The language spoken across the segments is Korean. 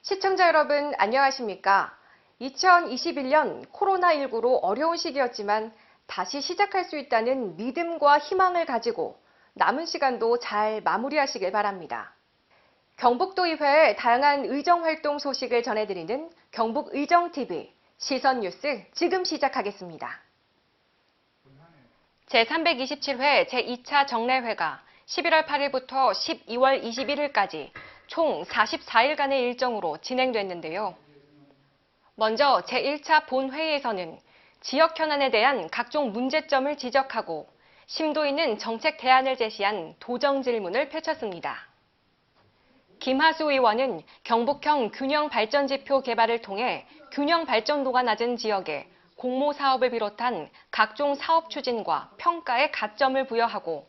시청자 여러분 안녕하십니까? 2021년 코로나19로 어려운 시기였지만 다시 시작할 수 있다는 믿음과 희망을 가지고 남은 시간도 잘 마무리하시길 바랍니다. 경북도의회의 다양한 의정활동 소식을 전해드리는 경북의정TV 시선뉴스 지금 시작하겠습니다. 제327회 제2차 정례회가 11월 8일부터 12월 21일까지 총 44일간의 일정으로 진행됐는데요. 먼저 제1차 본회의에서는 지역 현안에 대한 각종 문제점을 지적하고 심도 있는 정책 대안을 제시한 도정 질문을 펼쳤습니다. 김하수 의원은 경북형 균형 발전지표 개발을 통해 균형 발전도가 낮은 지역에 공모 사업을 비롯한 각종 사업 추진과 평가에 가점을 부여하고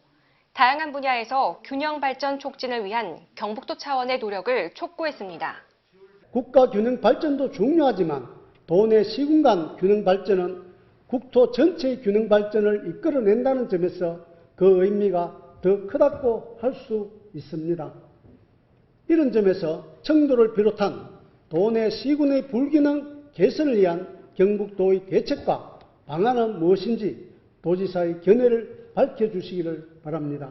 다양한 분야에서 균형 발전 촉진을 위한 경북도 차원의 노력을 촉구했습니다. 국가 균형 발전도 중요하지만 도내 시군 간 균형 발전은 국토 전체의 균형 발전을 이끌어낸다는 점에서 그 의미가 더 크다고 할 수 있습니다. 이런 점에서 청도를 비롯한 도내 시군의 불균형 개선을 위한 경북도의 대책과 방안은 무엇인지 도지사의 견해를 밝혀주시기를 바랍니다.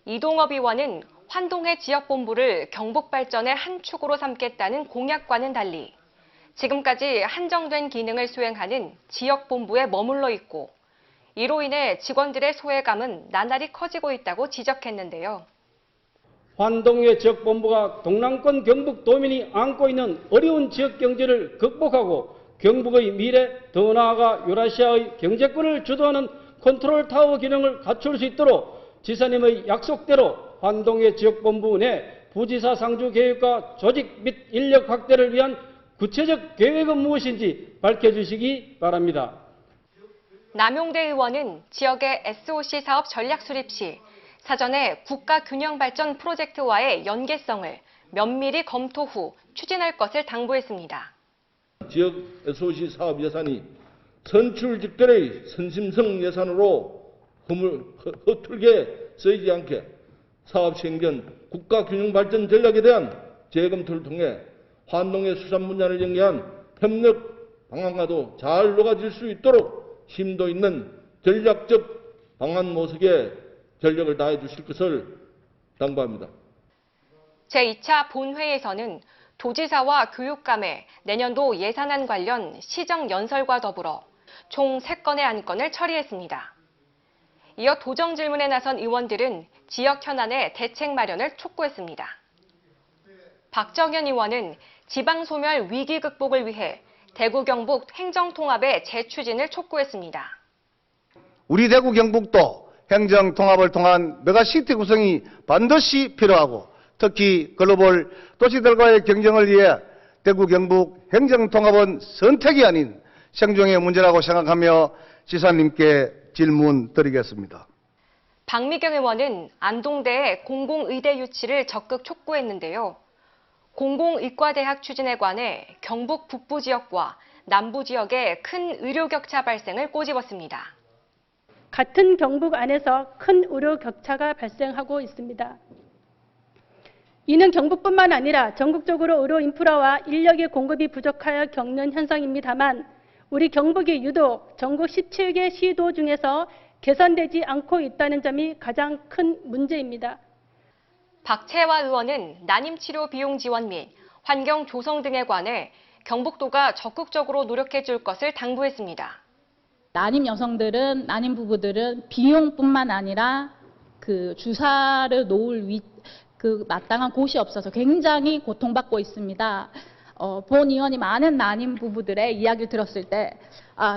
이동업 의원은 환동의 지역본부를 경북발전의 한 축으로 삼겠다는 공약과는 달리 지금까지 한정된 기능을 수행하는 지역본부에 머물러 있고 이로 인해 직원들의 소외감은 나날이 커지고 있다고 지적했는데요. 환동의 지역본부가 동남권 경북도민이 안고 있는 어려운 지역 경제를 극복하고 경북의 미래, 더 나아가 유라시아의 경제권을 주도하는 컨트롤타워 기능을 갖출 수 있도록 지사님의 약속대로 환동의 지역본부 내 부지사 상주 계획과 조직 및 인력 확대를 위한 구체적 계획은 무엇인지 밝혀주시기 바랍니다. 남용대 의원은 지역의 SOC 사업 전략 수립 시 사전에 국가균형발전 프로젝트와의 연계성을 면밀히 검토 후 추진할 것을 당부했습니다. 지역 SOC 사업 예산이 선출직들의 선심성 예산으로 허툴게 쓰이지 않게 사업 시행 전 국가균형발전 전략에 대한 재검토를 통해 환동의 수산 분야를 연계한 협력 방안과도 잘 녹아질 수 있도록 심도 있는 전략적 방안 모색에 전력을 다해 주실 것을 당부합니다. 제2차 본회의에서는 도지사와 교육감의 내년도 예산안 관련 시정 연설과 더불어 총 3건의 안건을 처리했습니다. 이어 도정 질문에 나선 의원들은 지역 현안의 대책 마련을 촉구했습니다. 박정현 의원은 지방소멸 위기 극복을 위해 대구 경북 행정통합의 재추진을 촉구했습니다. 우리 대구 경북도 행정통합을 통한 메가시티 구성이 반드시 필요하고 특히 글로벌 도시들과의 경쟁을 위해 대구 경북 행정통합은 선택이 아닌 생존의 문제라고 생각하며 지사님께 질문 드리겠습니다. 박미경 의원은 안동대의 공공의대 유치를 적극 촉구했는데요. 공공의과대학 추진에 관해 경북 북부 지역과 남부 지역의 큰 의료 격차 발생을 꼬집었습니다. 같은 경북 안에서 큰 의료 격차가 발생하고 있습니다. 이는 경북뿐만 아니라 전국적으로 의료 인프라와 인력의 공급이 부족하여 겪는 현상입니다만 우리 경북이 유독 전국 17개 시도 중에서 개선되지 않고 있다는 점이 가장 큰 문제입니다. 박채화 의원은 난임치료 비용 지원 및 환경 조성 등에 관해 경북도가 적극적으로 노력해 줄 것을 당부했습니다. 난임 여성들은, 난임 부부들은 비용뿐만 아니라 그 주사를 놓을 마땅한 곳이 없어서 굉장히 고통받고 있습니다. 본 의원이 많은 난임 부부들의 이야기를 들었을 때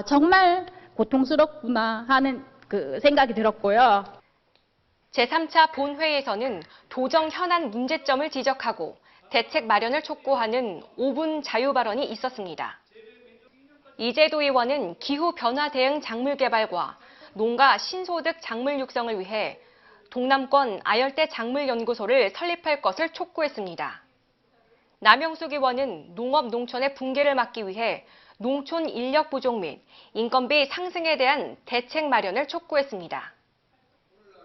정말 고통스럽구나 하는 그 생각이 들었고요. 제3차 본회의에서는 도정 현안 문제점을 지적하고 대책 마련을 촉구하는 5분 자유 발언이 있었습니다. 이재도 의원은 기후변화 대응 작물 개발과 농가 신소득 작물 육성을 위해 동남권 아열대 작물 연구소를 설립할 것을 촉구했습니다. 남영숙 의원은 농업 농촌의 붕괴를 막기 위해 농촌 인력 부족 및 인건비 상승에 대한 대책 마련을 촉구했습니다.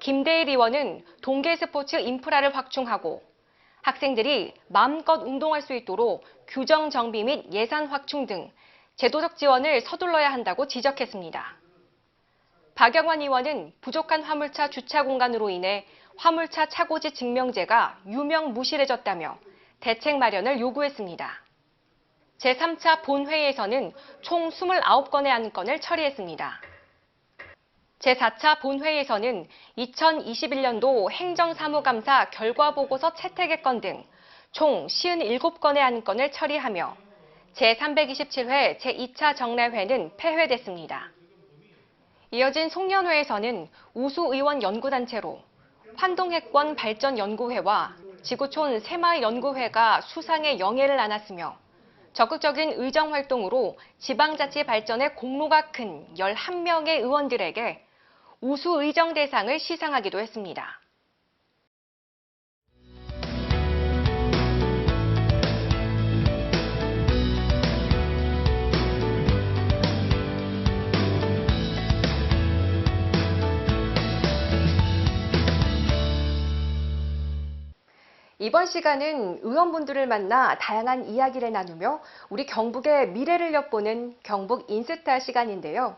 김대일 의원은 동계 스포츠 인프라를 확충하고 학생들이 마음껏 운동할 수 있도록 규정 정비 및 예산 확충 등 제도적 지원을 서둘러야 한다고 지적했습니다. 박영환 의원은 부족한 화물차 주차 공간으로 인해 화물차 차고지 증명제가 유명무실해졌다며 대책 마련을 요구했습니다. 제3차 본회의에서는 총 29건의 안건을 처리했습니다. 제4차 본회의에서는 2021년도 행정사무감사 결과보고서 채택의 건 등 총 57건의 안건을 처리하며 제327회 제2차 정례회는 폐회됐습니다. 이어진 송년회에서는 우수의원 연구단체로 환동핵권 발전연구회와 지구촌 새마을연구회가 수상의 영예를 안았으며 적극적인 의정활동으로 지방자치 발전의 공로가 큰 11명의 의원들에게 우수의정대상을 시상하기도 했습니다. 이번 시간은 의원분들을 만나 다양한 이야기를 나누며 우리 경북의 미래를 엿보는 경북 인스타 시간인데요.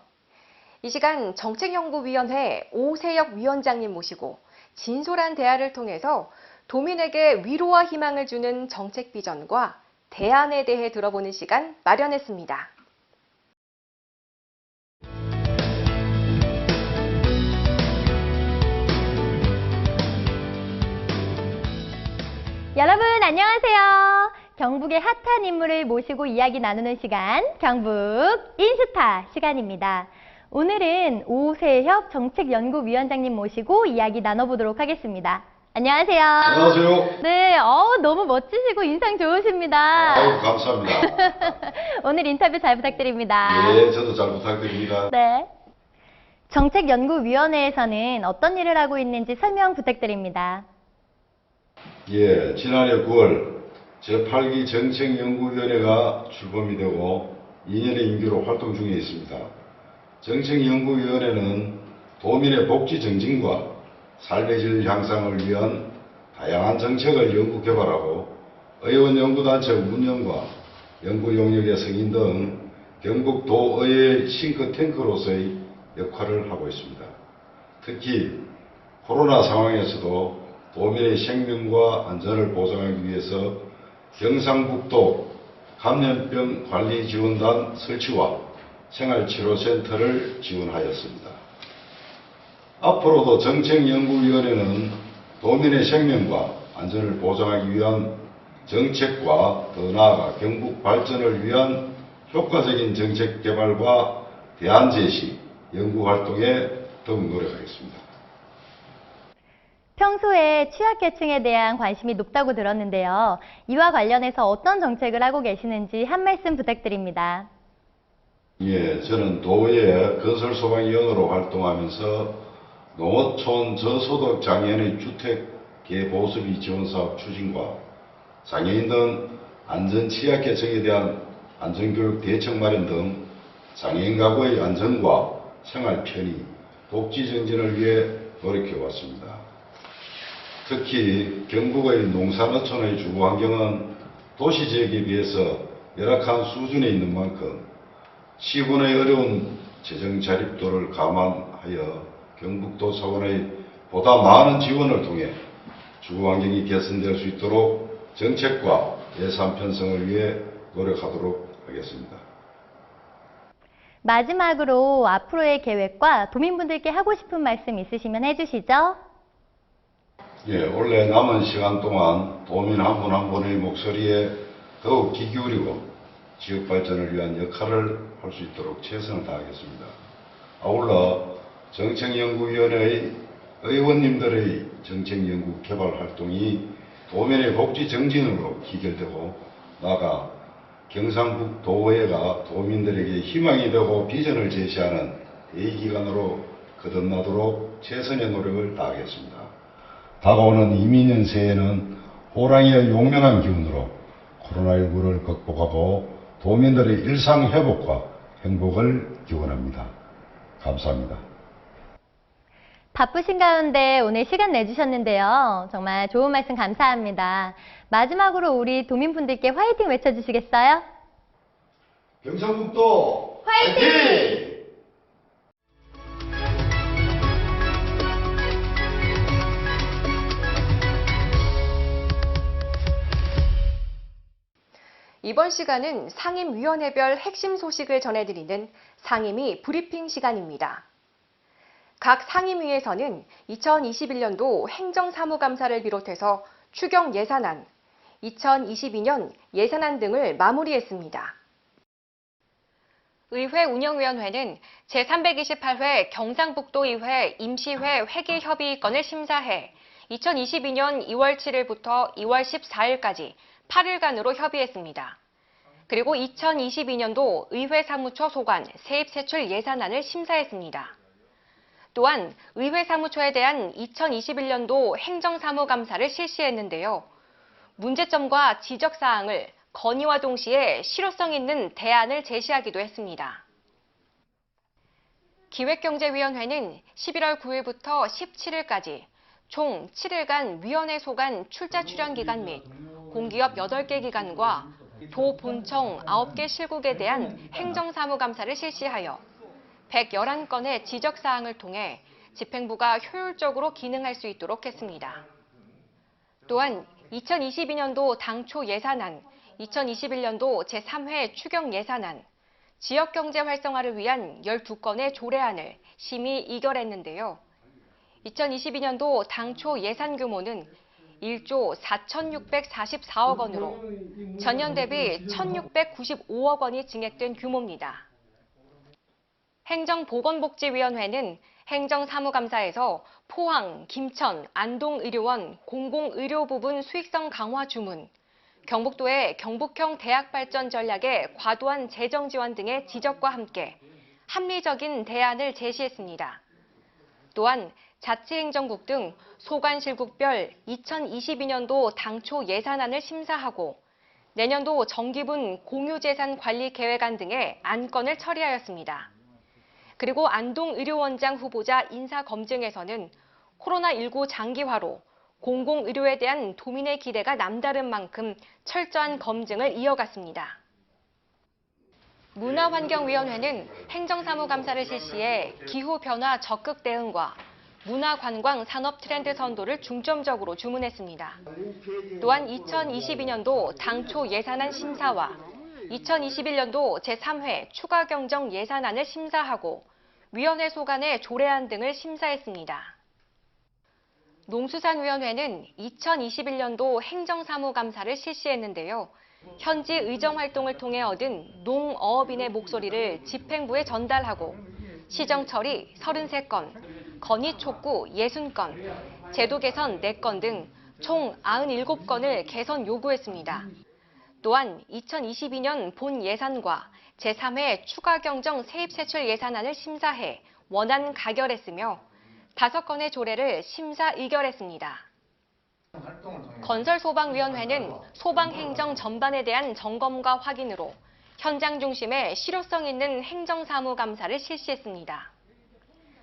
이 시간 정책연구위원회 오세혁 위원장님 모시고 진솔한 대화를 통해서 도민에게 위로와 희망을 주는 정책 비전과 대안에 대해 들어보는 시간 마련했습니다. 여러분 안녕하세요. 경북의 핫한 인물을 모시고 이야기 나누는 시간 경북 인스타 시간입니다. 오늘은 오세혁 정책연구위원장님 모시고 이야기 나눠보도록 하겠습니다. 안녕하세요. 안녕하세요. 네, 너무 멋지시고 인상 좋으십니다. 아유, 감사합니다. 오늘 인터뷰 잘 부탁드립니다. 예, 저도 잘 부탁드립니다. 네. 정책연구위원회에서는 어떤 일을 하고 있는지 설명 부탁드립니다. 예, 지난해 9월 제8기 정책연구위원회가 출범이 되고 2년의 임기로 활동 중에 있습니다. 정책연구위원회는 도민의 복지 증진과 삶의 질 향상을 위한 다양한 정책을 연구 개발하고 의원 연구단체 운영과 연구 용역의 승인 등 경북 도의회 싱크탱크로서의 역할을 하고 있습니다. 특히 코로나 상황에서도 도민의 생명과 안전을 보장하기 위해서 경상북도 감염병 관리 지원단 설치와 생활치료센터를 지원하였습니다. 앞으로도 정책연구위원회는 도민의 생명과 안전을 보장하기 위한 정책과 더 나아가 경북 발전을 위한 효과적인 정책 개발과 대안 제시, 연구활동에 더욱 노력하겠습니다. 평소에 취약계층에 대한 관심이 높다고 들었는데요. 이와 관련해서 어떤 정책을 하고 계시는지 한 말씀 부탁드립니다. 예, 저는 도의회 건설소방위원으로 활동하면서 농어촌 저소득 장애인의 주택 개보수비 지원사업 추진과 장애인 등 안전 취약계층에 대한 안전교육 대책 마련 등 장애인 가구의 안전과 생활 편의, 복지 증진을 위해 노력해왔습니다. 특히 경북의 농산어촌의 주거 환경은 도시지역에 비해서 열악한 수준에 있는 만큼 시군의 어려운 재정 자립도를 감안하여 경북도 차원의 보다 많은 지원을 통해 주거 환경이 개선될 수 있도록 정책과 예산 편성을 위해 노력하도록 하겠습니다. 마지막으로 앞으로의 계획과 도민분들께 하고 싶은 말씀 있으시면 해주시죠. 예, 원래 남은 시간 동안 도민 한 분 한 분의 목소리에 더욱 귀 기울이고 지역 발전을 위한 역할을 할 수 있도록 최선을 다하겠습니다. 아울러 정책연구위원회의 의원님들의 정책연구 개발 활동이 도민의 복지 정진으로 기결되고 나아가 경상북 도의회가 도민들에게 희망이 되고 비전을 제시하는 대의기관으로 거듭나도록 최선의 노력을 다하겠습니다. 다가오는 이민년 새해에는 호랑이의 용맹한 기운으로 코로나19를 극복하고 도민들의 일상 회복과 행복을 기원합니다. 감사합니다. 바쁘신 가운데 오늘 시간 내주셨는데요. 정말 좋은 말씀 감사합니다. 마지막으로 우리 도민분들께 화이팅 외쳐주시겠어요? 경상북도 화이팅! 이번 시간은 상임위원회별 핵심 소식을 전해드리는 상임위 브리핑 시간입니다. 각 상임위에서는 2021년도 행정사무감사를 비롯해서 추경 예산안, 2022년 예산안 등을 마무리했습니다. 의회 운영위원회는 제328회 경상북도의회 임시회 회계협의건을 심사해 2022년 2월 7일부터 2월 14일까지 8일간으로 협의했습니다. 그리고 2022년도 의회 사무처 소관 세입세출 예산안을 심사했습니다. 또한 의회 사무처에 대한 2021년도 행정사무감사를 실시했는데요. 문제점과 지적사항을 건의와 동시에 실효성 있는 대안을 제시하기도 했습니다. 기획경제위원회는 11월 9일부터 17일까지 총 7일간 위원회 소관 출자 출연 기간 및 공기업 8개 기관과 도 본청 9개 실국에 대한 행정사무감사를 실시하여 111건의 지적사항을 통해 집행부가 효율적으로 기능할 수 있도록 했습니다. 또한 2022년도 당초 예산안, 2021년도 제3회 추경 예산안, 지역경제 활성화를 위한 12건의 조례안을 심의 의결했는데요. 2022년도 당초 예산 규모는 1조 4,644억 원으로 전년 대비 1,695억 원이 증액된 규모입니다. 행정보건복지위원회는 행정사무감사에서 포항, 김천, 안동의료원 공공의료 부분 수익성 강화 주문, 경북도의 경북형 대학 발전 전략의 과도한 재정 지원 등의 지적과 함께 합리적인 대안을 제시했습니다. 또한 자치행정국 등 소관실국별 2022년도 당초 예산안을 심사하고 내년도 정기분 공유재산관리계획안 등의 안건을 처리하였습니다. 그리고 안동의료원장 후보자 인사검증에서는 코로나19 장기화로 공공의료에 대한 도민의 기대가 남다른 만큼 철저한 검증을 이어갔습니다. 문화환경위원회는 행정사무감사를 실시해 기후변화 적극 대응과 문화관광 산업 트렌드 선도를 중점적으로 주문했습니다. 또한 2022년도 당초 예산안 심사와 2021년도 제3회 추가 경정 예산안을 심사하고 위원회 소관의 조례안 등을 심사했습니다. 농수산위원회는 2021년도 행정사무감사를 실시했는데요. 현지 의정활동을 통해 얻은 농어업인의 목소리를 집행부에 전달하고 시정처리 33건, 건의촉구 60건, 제도 개선 4건 등 총 97건을 개선 요구했습니다. 또한 2022년 본 예산과 제3회 추가 경정 세입세출 예산안을 심사해 원안 가결했으며 5건의 조례를 심사 의결했습니다. 건설소방위원회는 소방행정 전반에 대한 점검과 확인으로 현장 중심의 실효성 있는 행정사무감사를 실시했습니다.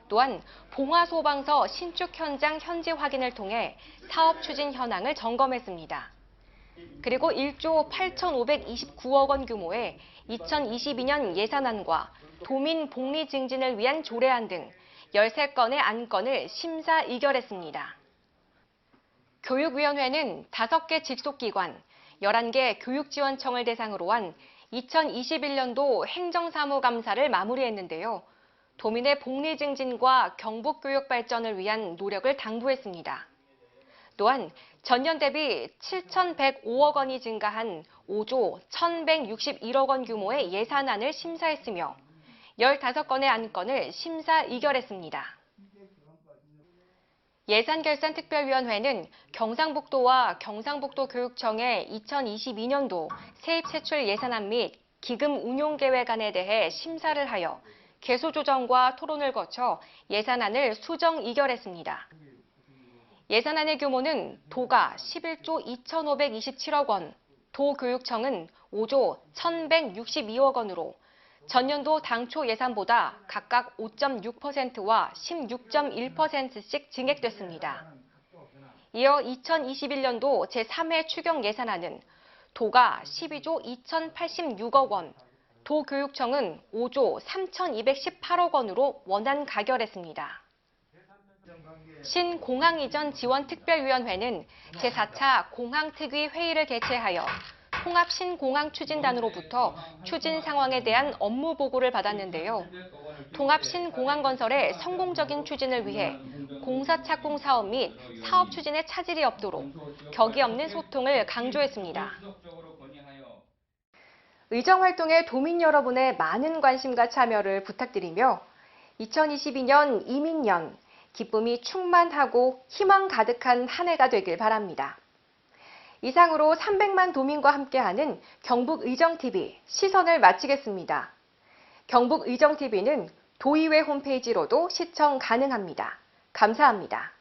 또한 봉화소방서 신축 현장 현지 확인을 통해 사업 추진 현황을 점검했습니다. 그리고 1조 8,529억 원 규모의 2022년 예산안과 도민 복리 증진을 위한 조례안 등 13건의 안건을 심사 의결했습니다. 교육위원회는 5개 직속기관, 11개 교육지원청을 대상으로 한 2021년도 행정사무감사를 마무리했는데요. 도민의 복리 증진과 경북교육 발전을 위한 노력을 당부했습니다. 또한 전년 대비 7,105억 원이 증가한 5조 1,161억 원 규모의 예산안을 심사했으며 15건의 안건을 심사 의결했습니다. 예산결산특별위원회는 경상북도와 경상북도교육청의 2022년도 세입세출 예산안 및 기금 운용계획안에 대해 심사를 하여 개수조정과 토론을 거쳐 예산안을 수정 의결했습니다. 예산안의 규모는 도가 11조 2,527억 원, 도교육청은 5조 1,162억 원으로 전년도 당초 예산보다 각각 5.6%와 16.1%씩 증액됐습니다. 이어 2021년도 제3회 추경 예산안은 도가 12조 2,086억 원, 도교육청은 5조 3,218억 원으로 원안 가결했습니다. 신공항이전 지원특별위원회는 제4차 공항특위 회의를 개최하여 통합신공항추진단으로부터 추진 상황에 대한 업무 보고를 받았는데요. 통합신공항건설의 성공적인 추진을 위해 공사착공 사업 및 사업 추진에 차질이 없도록 격이 없는 소통을 강조했습니다. 의정활동에 도민 여러분의 많은 관심과 참여를 부탁드리며 2022년 이민년 기쁨이 충만하고 희망 가득한 한 해가 되길 바랍니다. 이상으로 300만 도민과 함께하는 경북의정TV 시선을 마치겠습니다. 경북의정TV는 도의회 홈페이지로도 시청 가능합니다. 감사합니다.